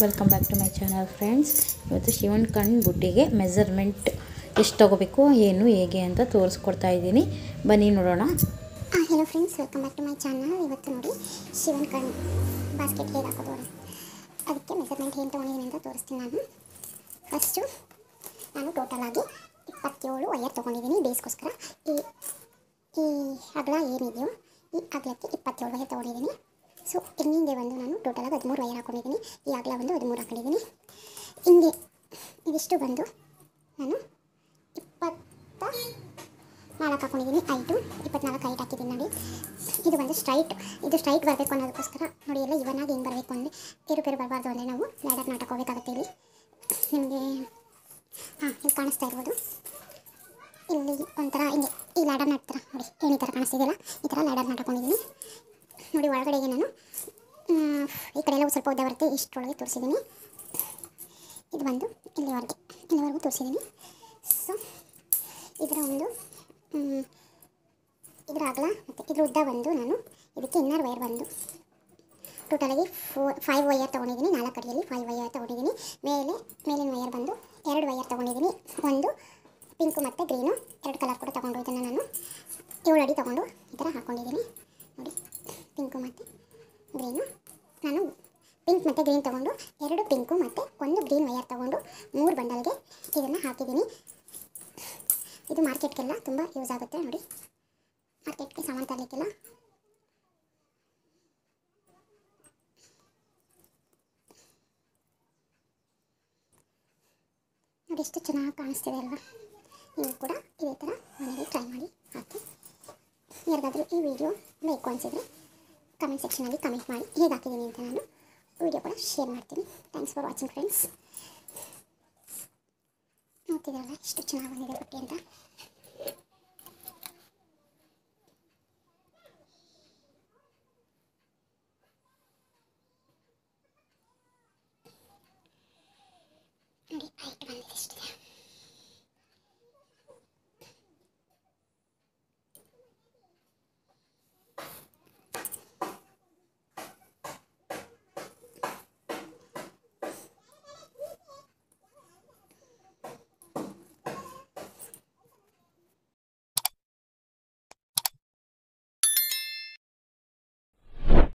Welcome back to my channel friends. ಇವತ್ತು ಶಿವನ್ ಕಣ್ಣು ಬುಟ್ಟಿಗೆ ಮೆಜರ್ಮೆಂಟ್ ಎಷ್ಟು ತೊಗೋಬೇಕು ಏನು ಹೇಗೆ ಅಂತ ತೋರಿಸ್ಕೊಡ್ತಾ ಇದ್ದೀನಿ, ಬನ್ನಿ ನೋಡೋಣ. Hello friends, welcome back to my channel. ಇವತ್ತು ನೋಡಿ ಶಿವನ್ ಕಣ್ಣು ಬಾಸ್ಕೆಟ್ ಹೇಗೆ ಹಾಕೋದು ಅದಕ್ಕೆ ಮೆಜರ್ಮೆಂಟ್ ಏನು ತೊಗೊಂಡಿದ್ದೀನಿ ಅಂತ ತೋರಿಸ್ತೀನಿ. ಫಸ್ಟು ನಾನು ಟೋಟಲ್ ಆಗಿ 27 ವಯರ್ ತೊಗೊಂಡಿದ್ದೀನಿ ಬೇಸ್ಗೋಸ್ಕರ. ಈ ಅಗಲ ಏನಿದೆಯೋ ಈ ಅಗಲಕ್ಕೆ 27 ವಯರ್ ತೊಗೊಂಡಿದ್ದೀನಿ. ಸೊ ಹಿಂದೆ ಒಂದು ನಾನು ಟೋಟಲಾಗಿ 13 ವಯರ್ ಹಾಕೊಂಡಿದ್ದೀನಿ. ಈ ಅಗಲ ಒಂದು 13 ಹಾಕೊಂಡಿದ್ದೀನಿ. ಹಿಂಗೆ ಇದಿಷ್ಟು ಬಂದು ನಾನು 24 ಹಾಕೊಂಡಿದ್ದೀನಿ. 24 ಹೈಟ್ ಹಾಕಿದ್ದೀನಿ ನೋಡಿ. ಇದು ಬಂದು ಇದು ಸ್ಟ್ರೈಟ್ ಬರಬೇಕು ಅನ್ನೋದಕ್ಕೋಸ್ಕರ ನೋಡಿ, ಎಲ್ಲ ಇವನಾಗಿ ಹಿಂಗೆ ಬರಬೇಕು ಅಂದರೆ ಪೇರು ಬರಬಾರ್ದು ಅಂದರೆ ನಾವು ಲ್ಯಾಡರ್ ನಾಟಕ ಹೋಗಬೇಕಾಗುತ್ತೆ. ಇಲ್ಲಿ ನಿಮಗೆ ಇಲ್ಲಿ ಕಾಣಿಸ್ತಾ ಇರ್ಬೋದು, ಇಲ್ಲಿ ಒಂಥರ ಹಿಂಗೆ ಈ ಲ್ಯಾಡರ್ ನಾಟ್ ಥರ ನೋಡಿ, ಈ ಥರ ಕಾಣಿಸ್ತಿದೆಯಲ್ಲ, ಈ ಥರ ಲ್ಯಾಡರ್ ನಾಟ್ ಹಾಕೊಂಡಿದ್ದೀನಿ ನೋಡಿ. ಒಳಗಡೆಗೆ ನಾನು ಈ ಕಡೆ ಎಲ್ಲ ಸ್ವಲ್ಪ ಉದ್ದ ಬರುತ್ತೆ, ಇಷ್ಟರೊಳಗೆ ತೋರಿಸಿದ್ದೀನಿ. ಇದು ಬಂದು ಇಲ್ಲಿವರೆಗೂ ತೋರಿಸಿದ್ದೀನಿ. ಸೊ ಇದರ ಅಗಲ ಮತ್ತು ಇದ್ರ ಉದ್ದ ಬಂದು ನಾನು ಇದಕ್ಕೆ ಇನ್ನರ್ ವೈರ್ ಬಂದು ಟೋಟಲಾಗಿ 5 ವೈರ್ ತೊಗೊಂಡಿದ್ದೀನಿ. 4 ಅಡಿಯಲ್ಲಿ 5 ವೈರ್ ತೊಗೊಂಡಿದ್ದೀನಿ. ಮೇಲಿನ ವೈರ್ ಬಂದು 2 ವೈರ್ ತೊಗೊಂಡಿದ್ದೀನಿ. ಒಂದು ಪಿಂಕು ಮತ್ತು ಗ್ರೀನು 2 ಕಲರ್ ಕೂಡ ತೊಗೊಂಡು ಇದನ್ನು ನಾನು 7 ಅಡಿ ತೊಗೊಂಡು ಈ ಥರ ಹಾಕ್ಕೊಂಡಿದ್ದೀನಿ ನೋಡಿ. ಪಿಂಕು ಮತ್ತು ಗ್ರೀನು, ನಾನು ಪಿಂಕ್ ಮತ್ತು ಗ್ರೀನ್ ತೊಗೊಂಡು 2 ಪಿಂಕು ಮತ್ತು 1 ಗ್ರೀನ್ ವೈರ್ ತೊಗೊಂಡು 3 ಬಂಡಲ್ಗೆ ಇದನ್ನು ಹಾಕಿದ್ದೀನಿ. ಇದು ಮಾರ್ಕೆಟ್ಗೆಲ್ಲ ತುಂಬ ಯೂಸ್ ಆಗುತ್ತೆ ನೋಡಿ, ಮಾರ್ಕೆಟ್ಗೆ ಸಾಮಾನು ತರಲಿಕ್ಕೆಲ್ಲ. ನೋಡಿ ಎಷ್ಟು ಚೆನ್ನಾಗಿ ಕಾಣಿಸ್ತಿದೆ ಅಲ್ವಾ. ನೀವು ಕೂಡ ಇದೇ ಥರ ಮನೆಗೆ ಟ್ರೈ ಮಾಡಿ ಹಾಕಿ. ಯಾರಿಗಾದರೂ ಈ ವಿಡಿಯೋ ಬೇಕು ಅನಿಸಿದರೆ ಕಮೆಂಟ್ ಸೆಕ್ಷನಲ್ಲಿ ಕಮೆಂಟ್ ಮಾಡಿ, ಹೇಗೆ ಹಾಕಿದ್ದೀನಿ ಅಂತ ನಾನು ವಿಡಿಯೋ ಕೂಡ ಶೇರ್ ಮಾಡ್ತೀನಿ. Thanks for watching friends. ನೋಡ್ತಿದ್ದೀರಲ್ಲ ಎಷ್ಟು ಚೆನ್ನಾಗಿ ಬಂದಿದೆ ಬಟ್ಟೆ ಅಂತ.